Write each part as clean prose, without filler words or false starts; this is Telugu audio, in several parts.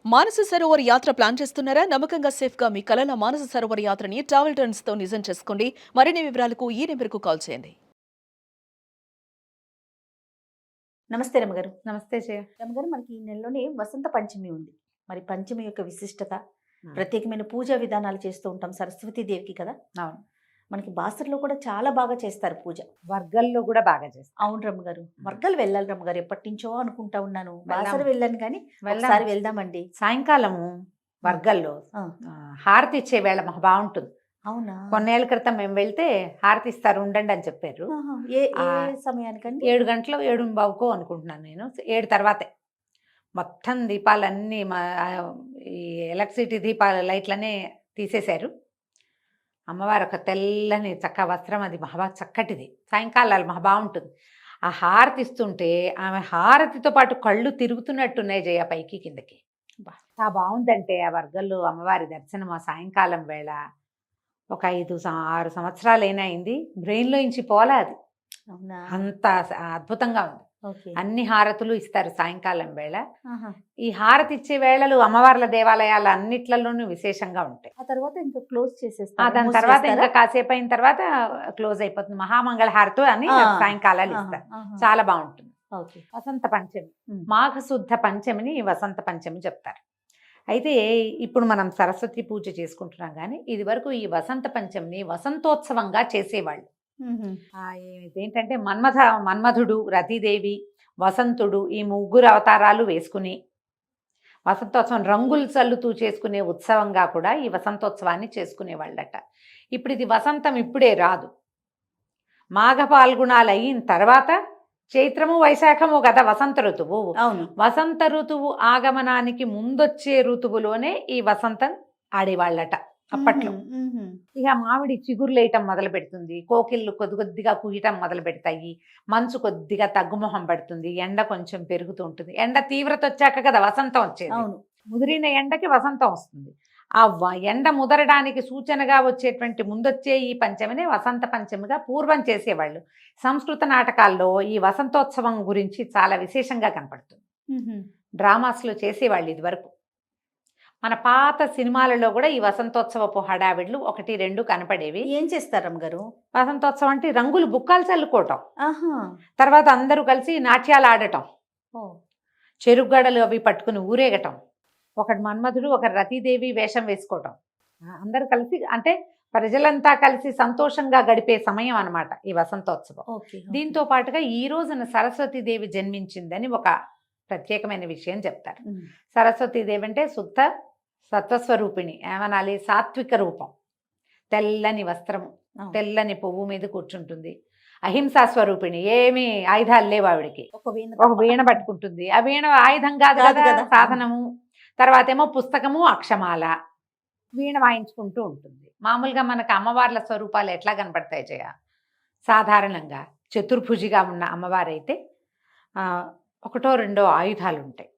మానస సరోవర్ యాత్ర ప్లాన్ చేస్తున్నారా? నమ్మకంగా సేఫ్ గా మీ కలల మానస సరోవర్ యాత్రని ట్రావెల్ టర్న్స్ తో నిజం చేసుకోండి. మరిన్ని వివరాలకు ఈ నెంబర్కు కాల్ చేయండి. నమస్తే రమ్మగారు. నమస్తే జయ. రమ్మగారు, మనకి ఈ నెలలోనే వసంత పంచమి ఉంది. మరి పంచమి యొక్క విశిష్టత, హ్మ్. ప్రత్యేకమైన పూజా విధానాలు చేస్తూ ఉంటాం సరస్వతీ దేవికి కదా. అవును. మనకి బాసర్లో కూడా చాలా బాగా చేస్తారు పూజ. వర్గల్లో కూడా బాగా చేస్తాం. అవును రమ్మగారు, వర్గాలు వెళ్ళాలి రమ్మగారు. ఎప్పటి నుంచో అనుకుంటా ఉన్నాను. వెళ్దాం. బాసర వెళ్ళాను కానీ వెళ్దాం. ఒకసారి వెళ్దామండి. సాయంకాలము వర్గల్లో ఆ, హారతి ఇచ్చే వేళ మాకు బాగుంటుంది. అవునా? కొన్నేళ్ల క్రితం మేము వెళ్తే హారతి ఇస్తారు ఉండండి అని చెప్పారు. ఆహా. ఏ ఏ ఆ, సమయానికండి? 7 గంటలు 7:15 అనుకుంటున్నాను నేను. 7 తర్వాతే మొత్తం దీపాలన్నీ ఈ ఎలక్ట్రిసిటీ దీపాల లైట్లనే తీసేశారు. అమ్మవారు ఒక తెల్లని చక్క వస్త్రం, అది మహా చక్కటిది. సాయంకాలాలు మహా బాగుంటుంది. ఆ హారతి ఇస్తుంటే ఆమె హారతితో పాటు కళ్ళు తిరుగుతున్నట్టున్నాయి జయ, పైకి కిందకి. బాగుందంటే ఆ వర్గంలో అమ్మవారి దర్శనం ఆ సాయంకాలం వేళ ఒక 5-6 సంవత్సరాలైనా అయింది. బ్రెయిన్లో ఇంచి పోలా అది. అవునా? అంత అద్భుతంగా ఉంది. ఓకే. అన్ని హారతులు ఇస్తారు సాయంకాలం వేళ. ఆహా. ఈ హారతి ఇచ్చే వేళలు అమ్మవార్ల దేవాలయాలు అన్నిట్లలోనూ విశేషంగా ఉంటాయి. ఆ తర్వాత ఇంకా క్లోజ్ చేసేస్తారు. దాని తర్వాత ఇంకా కాసేపు అయిన తర్వాత క్లోజ్ అయిపోతుంది. మహామంగళ హారతి అని సాయంకాలాలు ఇస్తారు. చాలా బాగుంటుంది. ఓకే. వసంత పంచమి, మాఘశుద్ధ పంచమిని వసంత పంచమి చెప్తారు. అయితే ఇప్పుడు మనం సరస్వతి పూజ చేసుకుంటున్నాం కానీ ఇది వరకు ఈ వసంత పంచమిని వసంతోత్సవంగా చేసేవాళ్ళు. ఏంటంటే మన్మధుడు, రతిదేవి, వసంతుడు, ఈ ముగ్గురు అవతారాలు వేసుకుని వసంతోత్సవం రంగులు చల్లుతూ చేసుకునే ఉత్సవంగా కూడా ఈ వసంతోత్సవాన్ని చేసుకునేవాళ్ళట. ఇప్పుడు ఇది వసంతం ఇప్పుడే రాదు. మాఘ పాల్గుణాలు అయిన తర్వాత చైత్రము వైశాఖము కదా వసంత ఋతువు. అవును. వసంత ఋతువు ఆగమనానికి ముందొచ్చే ఋతువులోనే ఈ వసంతం ఆడేవాళ్ళట అప్పట్లో. ఇక మామిడి చిగురులేయటం మొదలు పెడుతుంది, కోకిళ్ళు కొద్ది కొద్దిగా కుయ్యటం మొదలు పెడతాయి, మంచు కొద్దిగా తగ్గుమొహం పడుతుంది, ఎండ కొంచెం పెరుగుతూ ఉంటుంది. ఎండ తీవ్రత వచ్చాక కదా వసంతం వచ్చేది. అవును. ముదిరిన ఎండకి వసంతం వస్తుంది. ఆ ఎండ ముదరడానికి సూచనగా వచ్చేటువంటి ముందొచ్చే ఈ పంచమిని వసంత పంచమిగా పూర్వం చేసేవాళ్ళు. సంస్కృత నాటకాల్లో ఈ వసంతోత్సవం గురించి చాలా విశేషంగా కనపడుతుంది. డ్రామాస్లో చేసేవాళ్ళు ఇది వరకు. మన పాత సినిమాలలో కూడా ఈ వసంతోత్సవపు హడావిడ్లు 1-2 కనపడేవి. ఏం చేస్తారు అమ్మగారు? వసంతోత్సవం అంటే రంగులు బుక్కాలు చల్లుకోవటం, ఆహా. తర్వాత అందరూ కలిసి నాట్యాలు ఆడటం, చెరుగడలు అవి పట్టుకుని ఊరేగటం, ఒకటి మన్మధుడు ఒకటి రతీదేవి వేషం వేసుకోవటం, అందరూ కలిసి అంటే ప్రజలంతా కలిసి సంతోషంగా గడిపే సమయం అన్నమాట ఈ వసంతోత్సవం. దీంతో పాటుగా ఈ రోజున సరస్వతీదేవి జన్మించిందని ఒక ప్రత్యేకమైన విషయం చెప్తారు. సరస్వతీదేవి అంటే శుద్ధ సత్వస్వరూపిణి, ఏమనాలి, సాత్విక రూపం, తెల్లని వస్త్రము, తెల్లని పువ్వు మీద కూర్చుంటుంది, అహింసా స్వరూపిణి, ఏమీ ఆయుధాలు లేవు ఆవిడికి, ఒక వీణ పట్టుకుంటుంది. ఆ వీణ ఆయుధం కాదు కదా, సాధనము. తర్వాత ఏమో పుస్తకము, అక్షమాల, వీణ వాయించుకుంటూ ఉంటుంది. మామూలుగా మనకు అమ్మవార్ల స్వరూపాలు ఎట్లా కనపడతాయి జయ? సాధారణంగా చతుర్భుజిగా ఉన్న అమ్మవారైతే 1-2 ఆయుధాలు ఉంటాయి.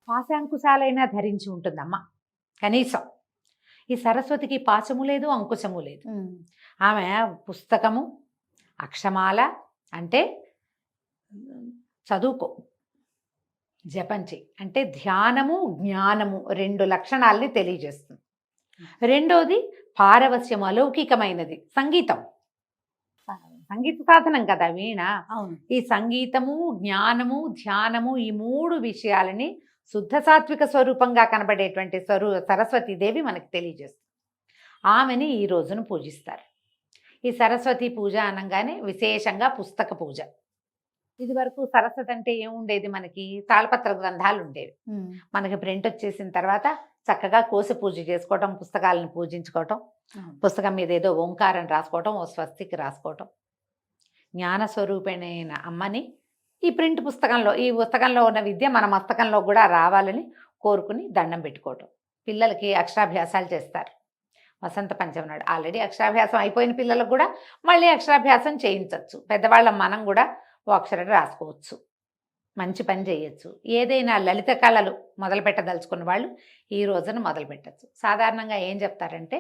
పాశాంకుశాలైనా ధరించి ఉంటుందమ్మ కనీసం. ఈ సరస్వతికి పాశము లేదు, అంకుశము లేదు. ఆమె పుస్తకము, అక్షమాల అంటే చదువుకో, జపంచి అంటే ధ్యానము, జ్ఞానము 2 లక్షణాలని తెలియజేస్తుంది. రెండోది పారవస్యం, అలౌకికమైనది, సంగీతం, సంగీత సాధనం కదా వీణ. ఈ సంగీతము, జ్ఞానము, ధ్యానము, ఈ 3 విషయాలని శుద్ధ సాత్విక స్వరూపంగా కనబడేటువంటి సరస్వతీదేవి మనకు తెలియజేస్తుంది. ఆమెని ఈ రోజును పూజిస్తారు. ఈ సరస్వతి పూజ అనగానే విశేషంగా పుస్తక పూజ. ఇది వరకు సరస్వతి అంటే ఏముండేది, మనకి తాళపత్ర గ్రంథాలు ఉండేవి. మనకి ప్రింట్ వచ్చేసిన తర్వాత చక్కగా కోసి పూజ చేసుకోవటం, పుస్తకాలను పూజించుకోవటం, పుస్తకం మీద ఏదో ఓంకారం రాసుకోవటం, ఓ స్వస్తికి రాసుకోవటం. జ్ఞానస్వరూపిణైన అమ్మని ఈ ప్రింట్ పుస్తకంలో, ఈ పుస్తకంలో ఉన్న విద్య మన మస్తకంలో కూడా రావాలని కోరుకుని దండం పెట్టుకోవటం. పిల్లలకి అక్షరాభ్యాసాలు చేస్తారు వసంత పంచమి నాడు. ఆల్రెడీ అక్షరాభ్యాసం అయిపోయిన పిల్లలకు కూడా మళ్ళీ అక్షరాభ్యాసం చేయించవచ్చు. పెద్దవాళ్ళ మనం కూడా ఓ అక్షరం రాసుకోవచ్చు, మంచి పని చేయొచ్చు. ఏదైనా లలిత కళలు మొదలు పెట్టదలుచుకున్న వాళ్ళు ఈ రోజున మొదలు పెట్టచ్చు. సాధారణంగా ఏం చెప్తారంటే,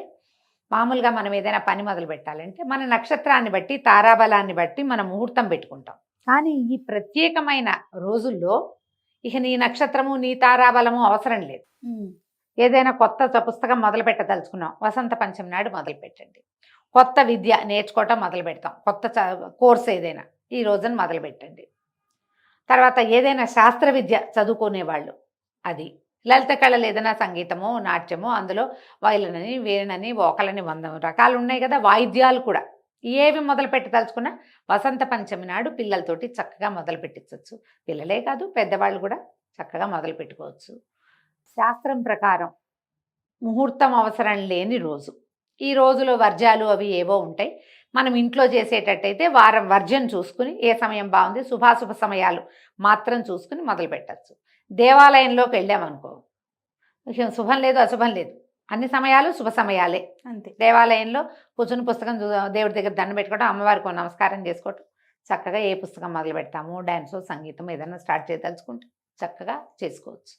మామూలుగా మనం ఏదైనా పని మొదలు పెట్టాలంటే మన నక్షత్రాన్ని బట్టి, తారాబలాన్ని బట్టి మనం ముహూర్తం పెట్టుకుంటాం. కానీ ఈ ప్రత్యేకమైన రోజుల్లో ఇక నీ నక్షత్రము నీ తారాబలము అవసరం లేదు. ఏదైనా కొత్త పుస్తకం మొదలు పెట్టదలుచుకున్నాం, వసంత పంచమి నాడు మొదలు పెట్టండి. కొత్త విద్య నేర్చుకోవటం మొదలు పెడతాం, కొత్త కోర్స్ ఏదైనా ఈ రోజున మొదలు పెట్టండి. తర్వాత ఏదైనా శాస్త్ర విద్య చదువుకునేవాళ్ళు, అది లలిత కళలు ఏదైనా సంగీతమో నాట్యమో, అందులో వైలనని వీణని వోకలని 100 రకాలు ఉన్నాయి కదా, వాయిద్యాలు కూడా ఏవి మొదలు పెట్టదలుచుకున్నా వసంత పంచమి నాడు పిల్లలతోటి చక్కగా మొదలు పెట్టించవచ్చు. పిల్లలే కాదు పెద్దవాళ్ళు కూడా చక్కగా మొదలు పెట్టుకోవచ్చు. శాస్త్రం ప్రకారం ముహూర్తం అవసరం లేని రోజు, ఈ రోజులో వర్జ్యాలు అవి ఏవో ఉంటాయి. మనం ఇంట్లో చేసేటట్టయితే వారం వర్జ్యం చూసుకుని ఏ సమయం బాగుంది, శుభాశుభ సమయాలు మాత్రం చూసుకుని మొదలు పెట్టచ్చు. దేవాలయంలోకి వెళ్ళామనుకో, శుభం లేదు అశుభం లేదు, అన్ని సమయాలు శుభ సమయాలే. అంతే. దేవాలయంలో కూర్చుని పుస్తకం దేవుడి దగ్గర దండం పెట్టుకోవడం, అమ్మవారికి నమస్కారం చేసుకోవటం, చక్కగా ఏ పుస్తకం మొదలు పెడతాము, డ్యాన్సు సంగీతం ఏదైనా స్టార్ట్ చేయదలుచుకుంటే చక్కగా చేసుకోవచ్చు.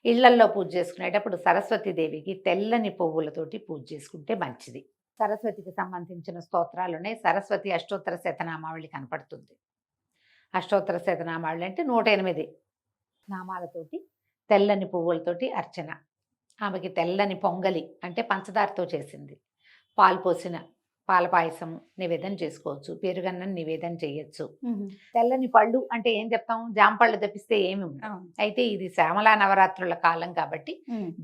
ఇళ్లల్లో పూజ చేసుకునేటప్పుడు సరస్వతీదేవికి తెల్లని పువ్వులతోటి పూజ చేసుకుంటే మంచిది. సరస్వతికి సంబంధించిన స్తోత్రాలునే సరస్వతి అష్టోత్తర శతనామావళి కనపడుతుంది. అష్టోత్తర శతనామావళి అంటే 108 నామాలతోటి తెల్లని పువ్వులతోటి అర్చన. ఆమెకి తెల్లని పొంగలి అంటే పంచదారతో చేసింది, పాలు పోసిన పాల పాయసం నివేదన చేసుకోవచ్చు, పెరుగన్నం నివేదన చేయొచ్చు. తెల్లని పళ్ళు అంటే ఏం చెప్తాం, జామ పళ్ళు తప్పిస్తే ఏమి ఉండవు. అయితే ఇది శ్యామలా నవరాత్రుల కాలం కాబట్టి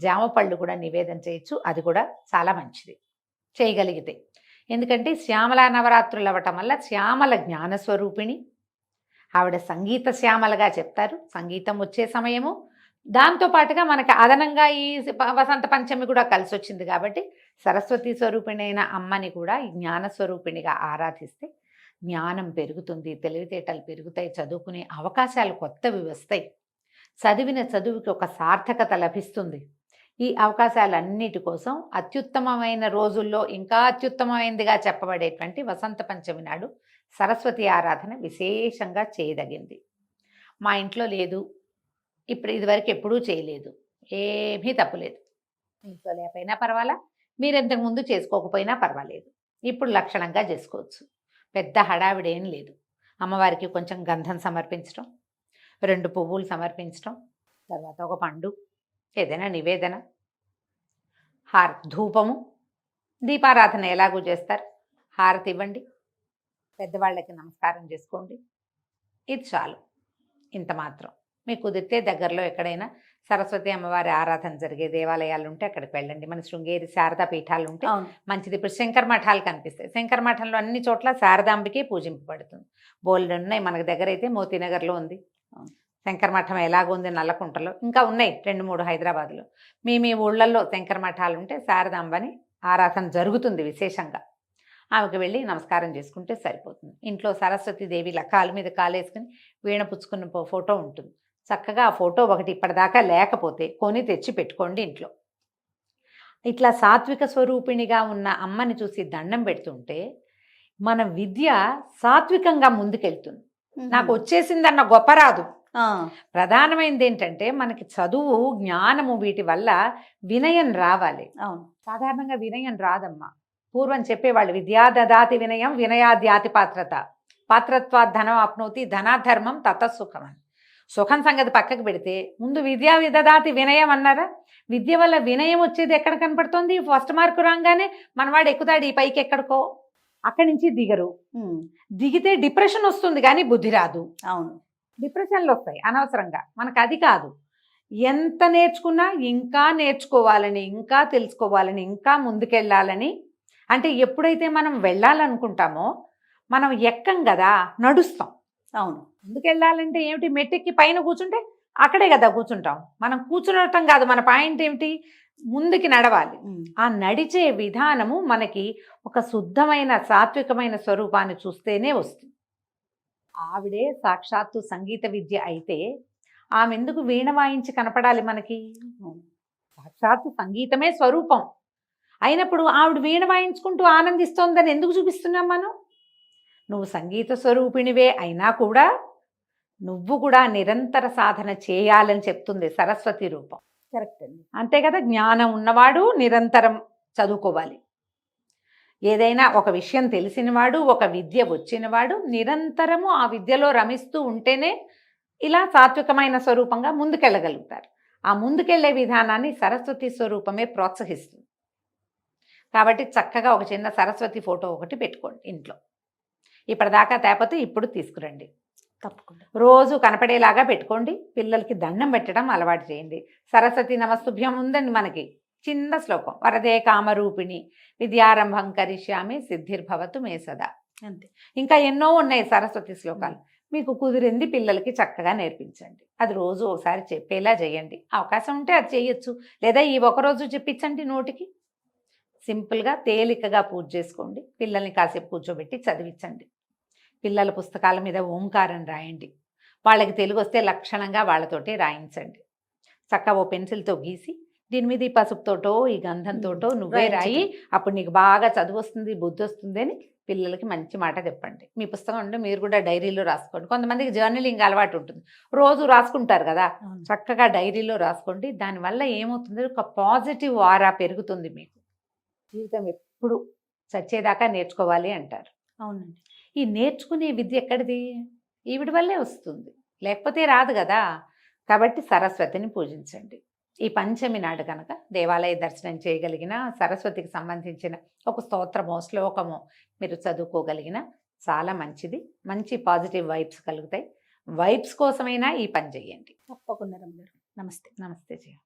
జామ పళ్ళు కూడా నివేదన చేయొచ్చు, అది కూడా చాలా మంచిది చేయగలిగితే. ఎందుకంటే శ్యామలా నవరాత్రులు అవ్వటం వల్ల శ్యామల జ్ఞానస్వరూపిణి ఆవిడ, సంగీత శ్యామలగా చెప్తారు, సంగీతం వచ్చే సమయము. దాంతోపాటుగా మనకి అదనంగా ఈ వసంత పంచమి కూడా కలిసి వచ్చింది కాబట్టి సరస్వతి స్వరూపిణి అయిన అమ్మని కూడా ఈ జ్ఞానస్వరూపిణిగా ఆరాధిస్తే జ్ఞానం పెరుగుతుంది, తెలివితేటలు పెరుగుతాయి, చదువుకునే అవకాశాలు కొత్తవి వస్తాయి, చదివిన చదువుకి ఒక సార్థకత లభిస్తుంది. ఈ అవకాశాలన్నిటి కోసం అత్యుత్తమమైన రోజుల్లో ఇంకా అత్యుత్తమమైనదిగా చెప్పబడేటువంటి వసంత పంచమి నాడు సరస్వతి ఆరాధన విశేషంగా చేయదగింది. మా ఇంట్లో లేదు, ఇప్పుడు ఇదివరకు ఎప్పుడూ చేయలేదు, ఏమీ తప్పులేదు. ఇంట్లో లేకపోయినా పర్వాలా, మీరు ఇంతకుముందు చేసుకోకపోయినా పర్వాలేదు, ఇప్పుడు లక్షణంగా చేసుకోవచ్చు. పెద్ద హడావిడేం లేదు. అమ్మవారికి కొంచెం గంధం సమర్పించడం, 2 పువ్వులు సమర్పించడం, తర్వాత ఒక పండు, ఏదైనా నివేదన, ధూపము, దీపారాధన ఎలాగూ చేస్తారు, హారతి ఇవ్వండి, పెద్దవాళ్ళకి నమస్కారం చేసుకోండి, ఇది చాలు. ఇంత మాత్రం. మీకు కుదిరితే దగ్గరలో ఎక్కడైనా సరస్వతి అమ్మవారి ఆరాధన జరిగే దేవాలయాలు ఉంటే అక్కడికి వెళ్ళండి. మన శృంగేరి శారదా పీఠాలు ఉంటే మంచిది. ఇప్పుడు శంకర మఠాలు కనిపిస్తాయి, శంకర మఠంలో అన్ని చోట్ల శారదాంబికే పూజింపబడుతుంది. బోల్డ్ ఉన్నాయి, మనకి దగ్గర అయితే మోతీనగర్లో ఉంది శంకర మఠం, ఎలాగుంది నల్లకుంటలో, ఇంకా ఉన్నాయి 2-3 హైదరాబాద్లో. మీ ఊళ్ళల్లో శంకర మఠాలు ఉంటే శారదాంబని ఆరాధన జరుగుతుంది విశేషంగా. ఆమెకు వెళ్ళి నమస్కారం చేసుకుంటే సరిపోతుంది. ఇంట్లో సరస్వతీదేవి కాలు మీద కాలేసుకుని వీణ పుచ్చుకున్న ఫోటో ఉంటుంది, చక్కగా ఆ ఫోటో ఒకటి ఇప్పటిదాకా లేకపోతే కొని తెచ్చి పెట్టుకోండి ఇంట్లో. ఇట్లా సాత్విక స్వరూపిణిగా ఉన్న అమ్మని చూసి దండం పెడుతుంటే మన విద్య సాత్వికంగా ముందుకెళ్తుంది. నాకు వచ్చేసిందన్న గొప్ప రాదు. ప్రధానమైనది ఏంటంటే మనకి చదువు జ్ఞానము వీటి వల్ల వినయం రావాలి. అవును, సాధారణంగా వినయం రాదమ్మా. పూర్వం చెప్పేవాళ్ళు విద్యా దదాతి వినయం వినయాద్యాతి పాత్రత, పాత్రత్వాత్ ధనం ఆప్నోతి ధనాధర్మం తతసుఖం అని. సుఖం సంగతి పక్కకు పెడితే ముందు విద్యా విదదాతి వినయం అన్నారా. విద్య వల్ల వినయం వచ్చేది ఎక్కడ కనపడుతుంది, ఫస్ట్ మార్కు రాగానే మనవాడు ఎక్కుతాడు ఈ పైకి ఎక్కడికో, అక్కడి నుంచి దిగరు. దిగితే డిప్రెషన్ వస్తుంది కానీ బుద్ధి రాదు. అవును, డిప్రెషన్లు వస్తాయి అనవసరంగా. మనకు అది కాదు, ఎంత నేర్చుకున్నా ఇంకా నేర్చుకోవాలని, ఇంకా తెలుసుకోవాలని, ఇంకా ముందుకెళ్ళాలని. అంటే ఎప్పుడైతే మనం వెళ్ళాలనుకుంటామో మనం ఎక్కం కదా, నడుస్తాం. అవును, ముందుకెళ్ళాలంటే ఏమిటి, మెట్టెక్కి పైన కూర్చుంటే అక్కడే కదా కూర్చుంటాం. మనం కూర్చునటం కాదు, మన పాయింట్ ఏమిటి, ముందుకి నడవాలి. ఆ నడిచే విధానము మనకి ఒక శుద్ధమైన సాత్వికమైన స్వరూపాన్ని చూస్తేనే వస్తుంది. ఆవిడే సాక్షాత్తు సంగీత విద్య అయితే ఆమె ఎందుకు వీణ వాయించి కనపడాలి మనకి? సాక్షాత్తు సంగీతమే స్వరూపం అయినప్పుడు ఆవిడ వీణ వాయించుకుంటూ ఆనందిస్తోందని ఎందుకు చూపిస్తున్నాం మనం? నువ్వు సంగీత స్వరూపిణివే అయినా కూడా నువ్వు కూడా నిరంతర సాధన చేయాలని చెప్తుంది సరస్వతి రూపం. కరెక్ట్ అండి. అంతే కదా, జ్ఞానం ఉన్నవాడు నిరంతరం చదువుకోవాలి. ఏదైనా ఒక విషయం తెలిసినవాడు, ఒక విద్య వచ్చినవాడు నిరంతరము ఆ విద్యలో రమిస్తూ ఉంటేనే ఇలా సాత్వికమైన స్వరూపంగా ముందుకెళ్ళగలుగుతారు. ఆ ముందుకెళ్లే విధానాన్ని సరస్వతి స్వరూపమే ప్రోత్సహిస్తుంది. కాబట్టి చక్కగా ఒక చిన్న సరస్వతి ఫోటో ఒకటి పెట్టుకోండి ఇంట్లో. ఇప్పటిదాకా తేపోతే ఇప్పుడు తీసుకురండి. తప్పకుండా. రోజు కనపడేలాగా పెట్టుకోండి. పిల్లలకి దండం పెట్టడం అలవాటు చేయండి. సరస్వతి నమస్తుభ్యం ఉందండి మనకి చిన్న శ్లోకం. వరదే కామరూపిణి విద్యారంభం కరిష్యామి సిద్ధిర్భవతు మే సదా. అంతే. ఇంకా ఎన్నో ఉన్నాయి సరస్వతి శ్లోకాలు. మీకు కుదిరింది పిల్లలకి చక్కగా నేర్పించండి. అది రోజు ఒకసారి చెప్పేలా చేయండి. అవకాశం ఉంటే అది చేయొచ్చు, లేదా ఈ ఒకరోజు చెప్పించండి నోటికి. సింపుల్గా తేలికగా పూజ చేసుకోండి. పిల్లల్ని కాసేపు కూర్చోబెట్టి చదివించండి. పిల్లల పుస్తకాల మీద ఓంకారం రాయండి. వాళ్ళకి తెలుగు వస్తే లక్షణంగా వాళ్ళతోటి రాయించండి. చక్కగా ఓ పెన్సిల్తో గీసి దీని మీద ఈ పసుపుతోటో ఈ గంధంతోటో నువ్వే రాయి, అప్పుడు నీకు బాగా చదువు వస్తుంది, బుద్ధి వస్తుంది అని పిల్లలకి మంచి మాట చెప్పండి. మీ పుస్తకం ఉంటే మీరు కూడా డైరీలో రాసుకోండి. కొంతమందికి జర్నలింగ్ అలవాటు ఉంటుంది, రోజు రాసుకుంటారు కదా, చక్కగా డైరీలో రాసుకోండి. దానివల్ల ఏమవుతుంది, ఒక పాజిటివ్ ఆరా పెరుగుతుంది. మీకు జీవితం ఎప్పుడు చచ్చేదాకా నేర్చుకోవాలి అంటారు. అవునండి. ఈ నేర్చుకునే విద్య ఎక్కడిది? ఈవిడి వల్లే వస్తుంది, లేకపోతే రాదు కదా. కాబట్టి సరస్వతిని పూజించండి. ఈ పంచమి నాడు కనుక దేవాలయ దర్శనం చేయగలిగిన, సరస్వతికి సంబంధించిన ఒక స్తోత్రమో శ్లోకమో మీరు చదువుకోగలిగిన చాలా మంచిది. మంచి పాజిటివ్ వైబ్స్ కలుగుతాయి. వైబ్స్ కోసమైనా ఈ పని చేయండి. తప్పకుండా రమ్య గారు. నమస్తే. నమస్తే జయ.